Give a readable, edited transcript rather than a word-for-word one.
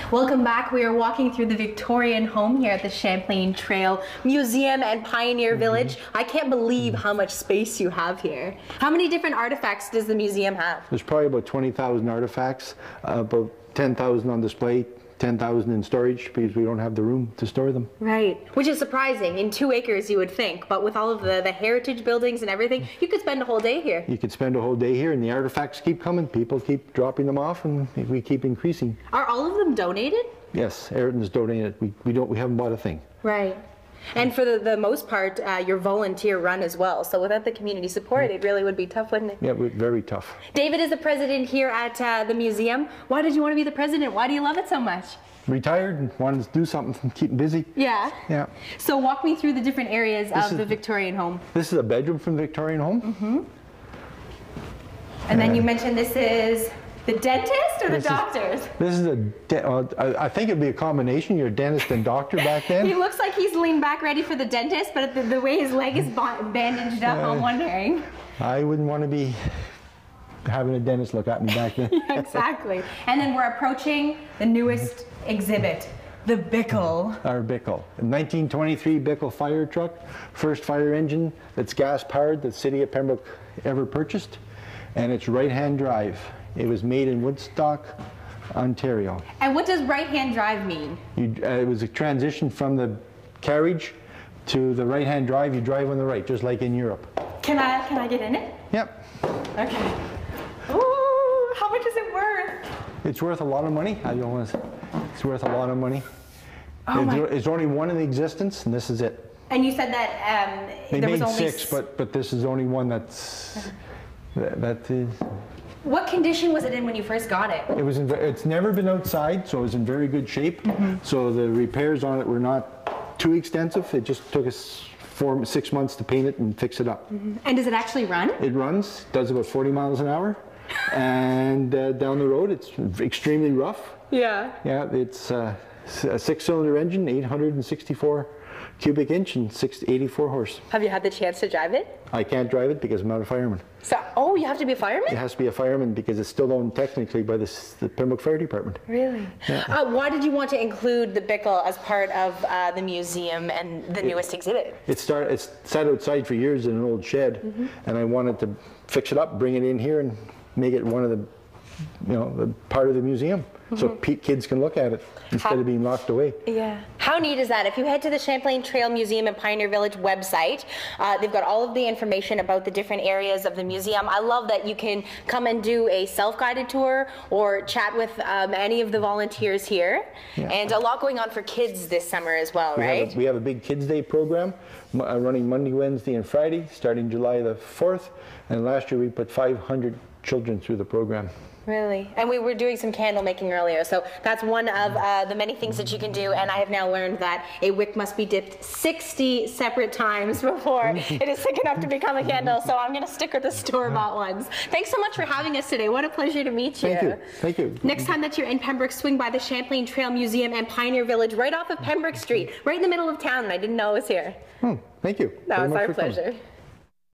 Welcome back. We are walking through the Victorian home here at the Champlain Trail Museum and Pioneer Village. I can't believe how much space you have here. How many different artifacts does the museum have? There's probably about 20,000 artifacts, about 10,000 on display, 10,000 in storage because we don't have the room to store them. Right, which is surprising. In 2 acres you would think, but with all of the heritage buildings and everything, you could spend a whole day here. You could spend a whole day here and the artifacts keep coming. People keep dropping them off and we keep increasing. Are all of them donated? Yes, everything's donated. We haven't bought a thing. Right. And for the most part, you're volunteer run as well. So without the community support, it really would be tough, wouldn't it? Yeah, very tough. David is the president here at the museum. Why did you want to be the president? Why do you love it so much? Retired and wanted to do something, keep busy. Yeah. Yeah. So walk me through the different areas of the Victorian home. This is a bedroom from the Victorian home. Mm-hmm. And then you mentioned this is the dentist or the doctors? This is I think it'd be a combination. You're a dentist and doctor back then. He looks like he's leaned back ready for the dentist, but the way his leg is bandaged up, I'm wondering. I wouldn't want to be having a dentist look at me back then. Yeah, exactly. And then we're approaching the newest exhibit, the Bickle. Our Bickle. A 1923 Bickle fire truck, first fire engine that's gas powered that the city of Pembroke ever purchased, and it's right-hand drive. It was made in Woodstock, Ontario. And what does right-hand drive mean? It was a transition from the carriage to the right-hand drive. You drive on the right, just like in Europe. Can I get in it? Yep. Okay. Ooh, how much is it worth? It's worth a lot of money. It's worth a lot of money. Oh There's only one in existence, and this is it. And you said that they there made was only 6, but this is only one that is. What condition was it in when you first got it? It's never been outside, so it was in very good shape. Mm-hmm. So the repairs on it were not too extensive. It just took us 6 months to paint it and fix it up. Mm-hmm. And does it actually run? It runs, does about 40 miles an hour. And down the road, it's extremely rough. Yeah. Yeah, it's a 6-cylinder engine, 864 cubic inch and 84 horse. Have you had the chance to drive it? I can't drive it because I'm not a fireman. So, you have to be a fireman? It has to be a fireman because it's still owned technically by the Pembroke Fire Department. Really? Yeah. Why did you want to include the Bickle as part of the museum and the newest exhibit? It sat outside for years in an old shed, and I wanted to fix it up, bring it in here, and make it one of the part of the museum. So kids can look at it instead of being locked away. Yeah. How neat is that? If you head to the Champlain Trail Museum and Pioneer Village website, they've got all of the information about the different areas of the museum. I love that you can come and do a self-guided tour or chat with any of the volunteers here. Yeah. And a lot going on for kids this summer as well, right? We have a big Kids Day program running Monday, Wednesday, and Friday, starting July the 4th. And last year we put 500 children through the program. Really? And we were doing some candle making earlier, so that's one of the many things that you can do, and I have now learned that a wick must be dipped 60 separate times before it is thick enough to become a candle, so I'm going to stick with the store-bought ones. Thanks so much for having us today. What a pleasure to meet you. Thank you. Thank you. Next time that you're in Pembroke, swing by the Champlain Trail Museum and Pioneer Village right off of Pembroke Street, right in the middle of town, and I didn't know it was here. Thank you. That was our pleasure.